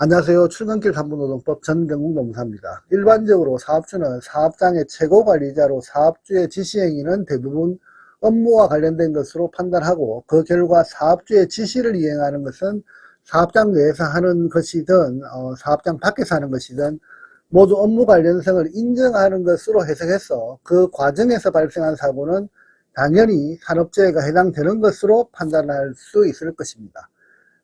안녕하세요. 출근길 3분노동법 전경국노무사입니다. 일반적으로 사업주는 사업장의 최고관리자로 사업주의 지시행위는 대부분 업무와 관련된 것으로 판단하고, 그 결과 사업주의 지시를 이행하는 것은 사업장 내에서 하는 것이든 사업장 밖에서 하는 것이든 모두 업무 관련성을 인정하는 것으로 해석해서 그 과정에서 발생한 사고는 당연히 산업재해가 해당되는 것으로 판단할 수 있을 것입니다.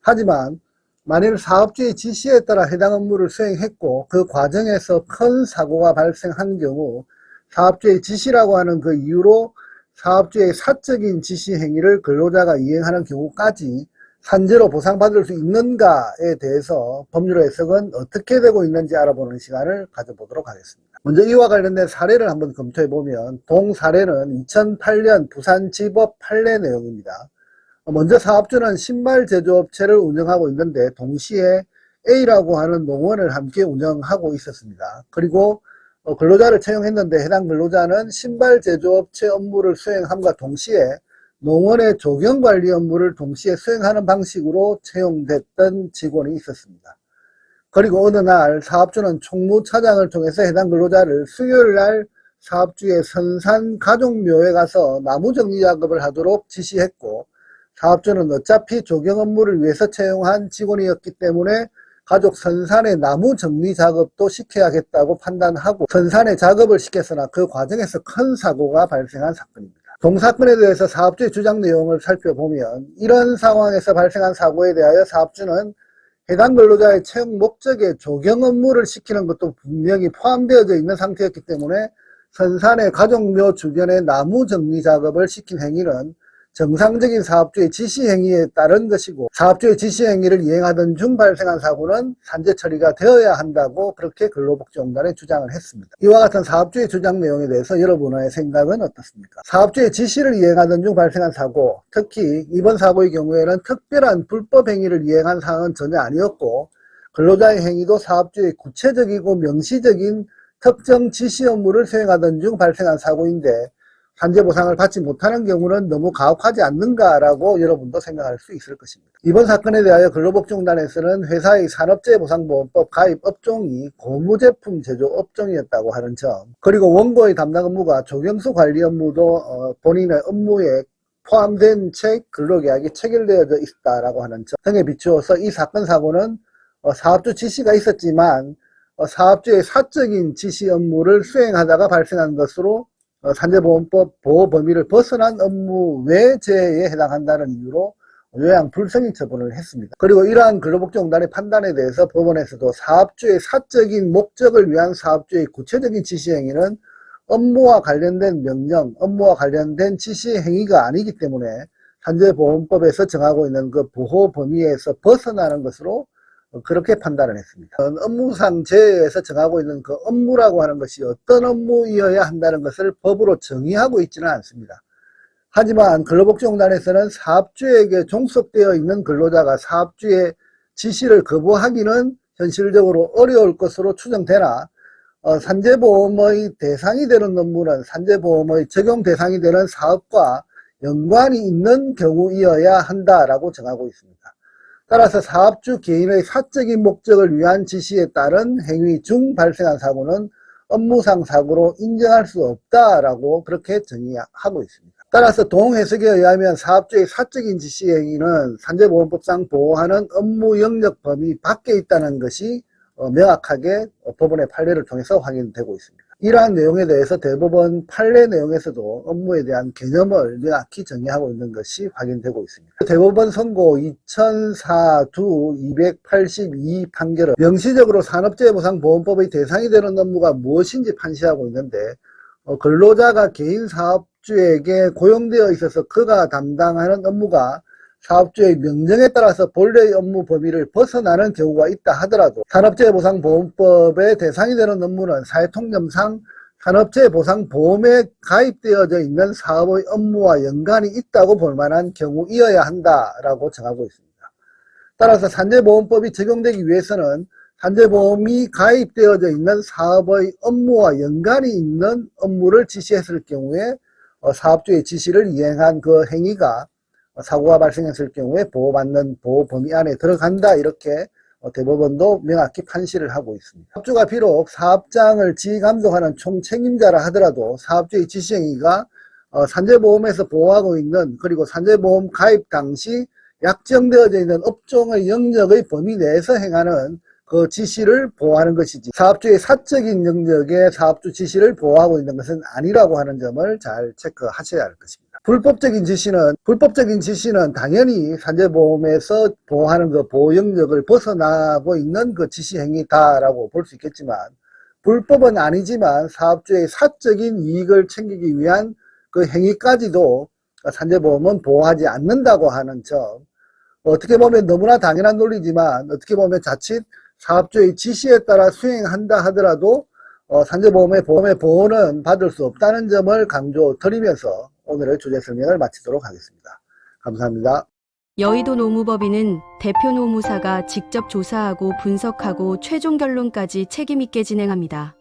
하지만 만일 사업주의 지시에 따라 해당 업무를 수행했고 그 과정에서 큰 사고가 발생한 경우 사업주의 지시라고 하는 그 이유로 사업주의 사적인 지시 행위를 근로자가 이행하는 경우까지 산재로 보상받을 수 있는가에 대해서 법률 해석은 어떻게 되고 있는지 알아보는 시간을 가져보도록 하겠습니다. 먼저 이와 관련된 사례를 한번 검토해보면, 동 사례는 2008년 부산지법 판례 내용입니다. 먼저 사업주는 신발 제조업체를 운영하고 있는데 동시에 A라고 하는 농원을 함께 운영하고 있었습니다. 그리고 근로자를 채용했는데 해당 근로자는 신발 제조업체 업무를 수행함과 동시에 농원의 조경관리 업무를 동시에 수행하는 방식으로 채용됐던 직원이 있었습니다. 그리고 어느 날 사업주는 총무차장을 통해서 해당 근로자를 수요일 날 사업주의 선산 가족묘에 가서 나무정리 작업을 하도록 지시했고, 사업주는 어차피 조경 업무를 위해서 채용한 직원이었기 때문에 가족 선산의 나무 정리 작업도 시켜야겠다고 판단하고 선산의 작업을 시켰으나 그 과정에서 큰 사고가 발생한 사건입니다. 동사건에 대해서 사업주의 주장 내용을 살펴보면, 이런 상황에서 발생한 사고에 대하여 사업주는 해당 근로자의 채용 목적에 조경 업무를 시키는 것도 분명히 포함되어져 있는 상태였기 때문에 선산의 가족묘 주변의 나무 정리 작업을 시킨 행위는 정상적인 사업주의 지시행위에 따른 것이고, 사업주의 지시행위를 이행하던 중 발생한 사고는 산재 처리가 되어야 한다고 그렇게 근로복지공단에 주장을 했습니다. 이와 같은 사업주의 주장 내용에 대해서 여러분의 생각은 어떻습니까? 사업주의 지시를 이행하던 중 발생한 사고, 특히 이번 사고의 경우에는 특별한 불법 행위를 이행한 사항은 전혀 아니었고 근로자의 행위도 사업주의 구체적이고 명시적인 특정 지시 업무를 수행하던 중 발생한 사고인데 산재보상을 받지 못하는 경우는 너무 가혹하지 않는가라고 여러분도 생각할 수 있을 것입니다. 이번 사건에 대하여 근로복지공단에서는 회사의 산업재해보상보험법 가입 업종이 고무제품 제조 업종이었다고 하는 점, 그리고 원고의 담당 업무가 조경수 관리 업무도 본인의 업무에 포함된 채 근로계약이 체결되어져 있다라고 하는 점 등에 비추어서 이 사건 사고는 사업주 지시가 있었지만 사업주의 사적인 지시 업무를 수행하다가 발생한 것으로 산재보험법 보호 범위를 벗어난 업무 외 재해에 해당한다는 이유로 요양 불성인 처분을 했습니다. 그리고 이러한 근로복지공단의 판단에 대해서 법원에서도 사업주의 사적인 목적을 위한 사업주의 구체적인 지시행위는 업무와 관련된 명령, 업무와 관련된 지시행위가 아니기 때문에 산재보험법에서 정하고 있는 그 보호 범위에서 벗어나는 것으로 그렇게 판단을 했습니다. 업무상 재해에서 정하고 있는 그 업무라고 하는 것이 어떤 업무이어야 한다는 것을 법으로 정의하고 있지는 않습니다. 하지만 근로복지공단에서는 사업주에게 종속되어 있는 근로자가 사업주의 지시를 거부하기는 현실적으로 어려울 것으로 추정되나 산재보험의 대상이 되는 업무는 산재보험의 적용 대상이 되는 사업과 연관이 있는 경우이어야 한다라고 정하고 있습니다. 따라서 사업주 개인의 사적인 목적을 위한 지시에 따른 행위 중 발생한 사고는 업무상 사고로 인정할 수 없다라고 그렇게 정의하고 있습니다. 따라서 동해석에 의하면 사업주의 사적인 지시 행위는 산재보험법상 보호하는 업무 영역 범위 밖에 있다는 것이 명확하게 법원의 판례를 통해서 확인되고 있습니다. 이러한 내용에 대해서 대법원 판례 내용에서도 업무에 대한 개념을 명확히 정의하고 있는 것이 확인되고 있습니다. 대법원 선고 2004두 282 판결은 명시적으로 산업재해보상보험법의 대상이 되는 업무가 무엇인지 판시하고 있는데, 근로자가 개인 사업주에게 고용되어 있어서 그가 담당하는 업무가 사업주의 명령에 따라서 본래의 업무 범위를 벗어나는 경우가 있다 하더라도 산업재해보상보험법의 대상이 되는 업무는 사회통념상 산업재해보상보험에 가입되어져 있는 사업의 업무와 연관이 있다고 볼 만한 경우이어야 한다라고 정하고 있습니다. 따라서 산재보험법이 적용되기 위해서는 산재보험이 가입되어져 있는 사업의 업무와 연관이 있는 업무를 지시했을 경우에 사업주의 지시를 이행한 그 행위가 사고가 발생했을 경우에 보호받는 보호 범위 안에 들어간다, 이렇게 대법원도 명확히 판시를 하고 있습니다. 사업주가 비록 사업장을 지감독하는 총책임자라 하더라도 사업주의 지시행위가 산재보험에서 보호하고 있는, 그리고 산재보험 가입 당시 약정되어져 있는 업종의 영역의 범위 내에서 행하는 그 지시를 보호하는 것이지, 사업주의 사적인 영역에 사업주 지시를 보호하고 있는 것은 아니라고 하는 점을 잘 체크하셔야 할 것입니다. 불법적인 지시는 당연히 산재보험에서 보호하는 그 보호 영역을 벗어나고 있는 그 지시행위다라고 볼 수 있겠지만, 불법은 아니지만 사업주의 사적인 이익을 챙기기 위한 그 행위까지도 산재보험은 보호하지 않는다고 하는 점, 어떻게 보면 너무나 당연한 논리지만 어떻게 보면 자칫 사업주의 지시에 따라 수행한다 하더라도 산재보험의 보호는 받을 수 없다는 점을 강조드리면서 오늘의 주제 설명을 마치도록 하겠습니다. 감사합니다. 여의도 노무법인은 대표 노무사가 직접 조사하고 분석하고 최종 결론까지 책임 있게 진행합니다.